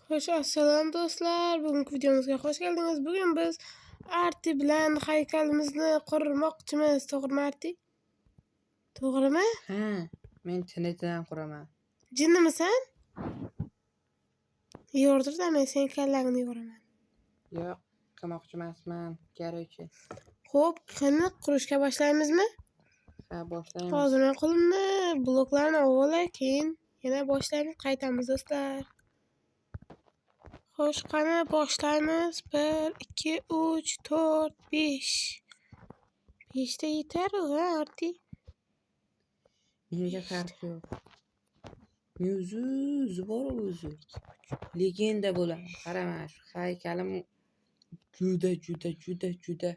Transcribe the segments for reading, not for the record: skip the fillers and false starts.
Xo'sh, assalom do'stlar. Bugungi videomizga xush keldingiz. Bugun biz Arti bilan haykalimizni qurmoqchimiz. To'g'rimi, Arti? To'g'rimi? Ha, men tinitidan quraman. Jinnimisan? Yo'rdir-da, men sen kallangni yo'raman. Yo'q, qilmoqchi emasman. Kerakchi. Xo'p, qani qurishga boshlaymizmi? Ha, boshlaymiz. Hozir men qo'limni bloklarni olib, keyin yana boshlaymiz, qaytamiz do'stlar. Xo'sh, qani boshlaymiz. 1 2 3 4 5. 5 ta yetar-ku, Arti. Menga farq yo'q. Men o'zi bor o'zi. Legenda bo'laman. Qarama, shu haykalim juda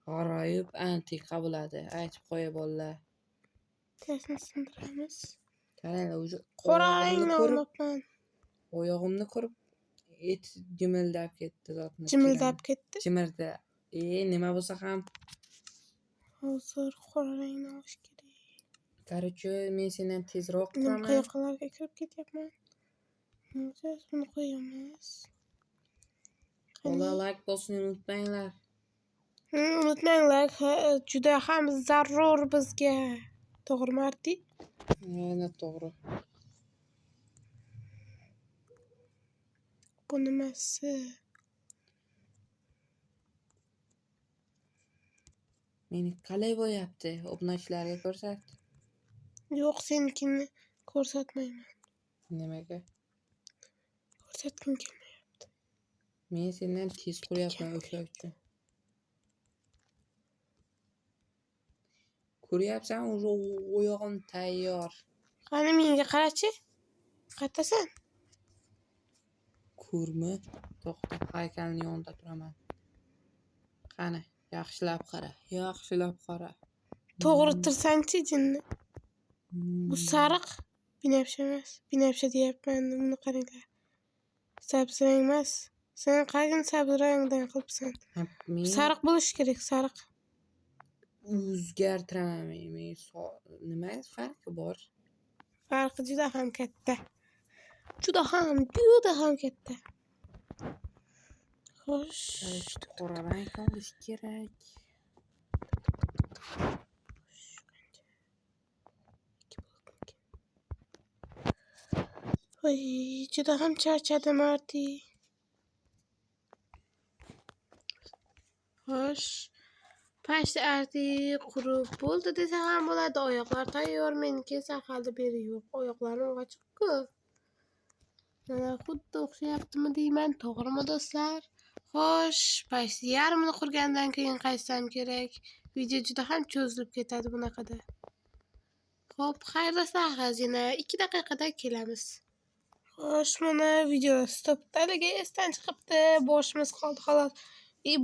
g'aroyib antiqa bo'ladi. Aytib qo'ya bolalar. Tasni sindiramiz. Qaranglar, o'zi Qorangni olmoqman. oyog'imni ko'rib et jimildab ketdi zotni. Jimildab ketdi. Jimirda. Nima bo'lsa ham Hozir qorangni olish kerak. Короче, men sendan tezroq Nima quraman. qayoqlarga kirib ketyapman? Hozir buni qo'yamiz. Ola like bosishni unutmanglar. Unutmanglar, juda ham zarur bizga. To'g'rimi, Arti? Yana to'g'ri. Bu nimasi? Meni qalay bo'lyapti? Obunachlarga ko'rsat. Yo'q, senikini ko'rsatmayman. Nimaga? Ko'rsatgim kelmayapti. Men sendan tez quryapman o'sha uchun. Ko'ryapsan, oyog'im tayyor. Qani menga qarachi? Qaytasan? Ko'rmi? To'xta, haykalning yonida turaman. Qani, yaxshilab qara. To'g'ri tursanchi jinni. Bu sariq binafsha emas. Binafsha deyapman, buni qaranglar. Sabzrang emas. Sen qanday sabzrangdan qilibsan? Men Sariq bo'lishi kerak, sariq. o'zgartiraman. Nima farqi bor? Farqi juda ham katta. Juda ham katta. Xo'sh, Qora rang olish kerak. voy, juda ham charchadim, Arti. Xo'sh, pashta Arti qurib bo'ldi desa ham bo'ladi. Oyoqlar tayyor, meniki esa hali beri yo'q. Oyoqlarim ochiq-ku. Mana xuddi o'xshayaptimi deyman, to'g'rimi do'stlar? Xo'sh, pashta yarmini qurgandan keyin qaytsam kerak. Video juda ham cho'zilib ketadi bunaqada. Xo'p, xayr do'stlar, yana 2 daqiqada kelamiz. Xo'sh, mana video stopdaligi esdan chiqibdi. Boshimiz qoldi xolos.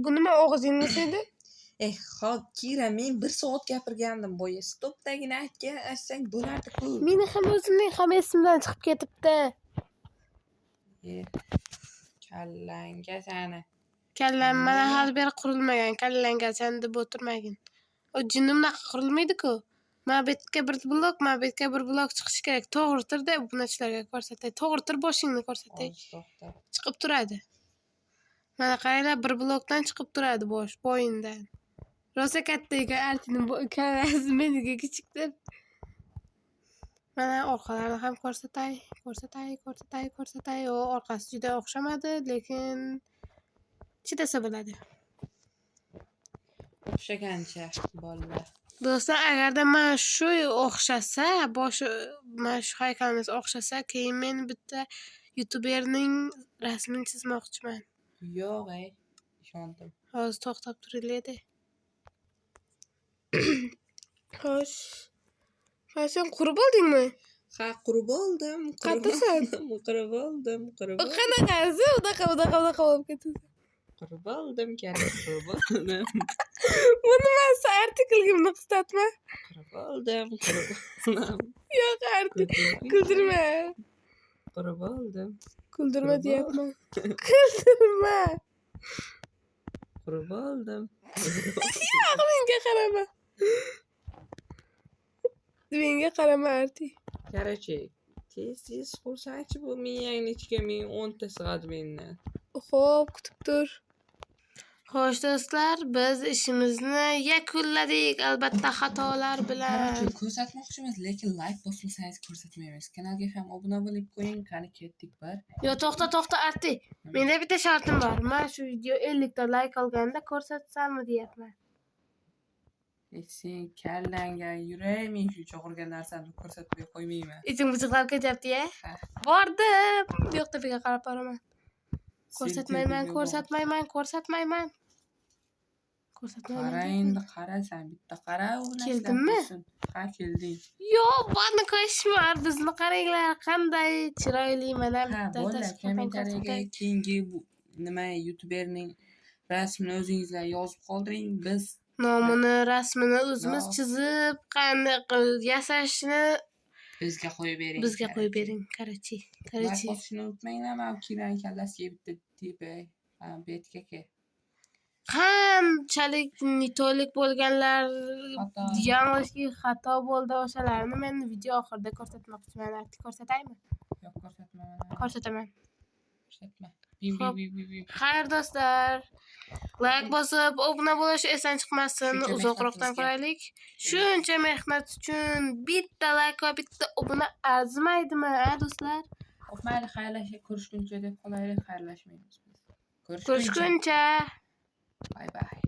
Bu nima og'zingiz edi? Kira, men 1 soat gapirgandim boya. Stopdagini aytsang bo'lardi-ku. Meni ham o'zimning ham esimdan chiqib ketibdi. Kallangga sani. Kallam mana hali beri qurilmagan. Kallangga san deb o'tirmagin. O jinnimnaqa qurilmaydi-ku. Mana bu yerga bir blok, mana bu yerga bir blok chiqishi kerak. To'g'ri tur-da, bunachilarga ko'rsatay. To'g'ri tur, boshingni ko'rsatay. To'xta. Chiqib turadi. Mana qaranglar, bir blokdan chiqib turadi bo'yindan. Rosa katta ekan, Artining kallasi meniga kichikdir. Mana orqalarini ham ko'rsatay. O orqasi juda o'xshamadi, lekin chidasa bo'ladi. O'xshagancha bolalar. Do'stlar, agarda mana shu o'xshasa, mana shu haykalimiz o'xshasa, keyin men bitta youtuberning rasmini chizmoqchiman. Yo'q, ishondim. Hozir to'xtab turinglar-da. Xo'sh. Sen qurib oldingmi? Ha, qurib oldim. Qayerdasan? Qurib oldim. Qanaqasi? Unaqa bo'lib ketdi. Qurib oldim, qurib oldim. Bu nimasi? Artikelga buni qisqartma. Qurib oldim. Yo'q, Arti, kuldirma. Qurib oldim. Kuldirma deyapman. Kuldirma. Qurib oldim. Yo'q, menga qarama, Arti. Короче, Tez qursanchi bu miyangni ichiga men 10 ta sig'adi mendan. Xo'p, kutib tur. Xo'sh do'stlar, biz ishimizni yakunladik, albatta xatolar bilan. Короче, ko'rsatmoqchimiz, lekin like bosmasangiz ko'rsatmaymiz. Kanalga ham obuna bo'lib qo'ying. Qani ketdik bir. Yo, to'xta, Arti. Menda bitta shartim bor. Men shu video 50 ta like olganda ko'rsatsammi deyapman. Sen kallangga yuray, men shu cho'g'irgan narsamni ko'rsatmay qo'ymayman. Ichim buzuqlab ketyapti-ya. Bordim. Bu yoqda biga qarab boraman. Ko'rsatmayman. Qara endi, qarasan, bitta qara u narsa. Keldimmi? Ha, kelding. Yo, bani koshmar. Bizni qaranglar, qanday chiroyli mana Ha, bitta bo'ldi. Kommentariyaga keyingi bu nima YouTuberning rasmini o'zingizlar yozib qoldiring. Biz nomini, rasmini o'zimiz chizib, qanday qilib yasashni bizga qo'yib bering. Karachi. Like bosishni unutmanglar. Mana kinoning kallasiga bitta tepay. Betga Qanchalik nitolik bo'lganlar, yanglishlik xato bo'ldi o'shalarni men video oxirida ko'rsatmoqchiman. Ko'rsataymi? Yo'q, Ko'rsataman. Ko'rsatma. Xayr do'stlar. Like bosib, obuna bo'lish esdan chiqmasin. Uzoqroqdan ko'raylik. Shuncha mehnat uchun bitta like va bitta obuna arzimaydimi, do'stlar? Mayli, ko'rishguncha deb qolaylik, xayrlashmaymiz biz. Ko'rishguncha. Bye bye.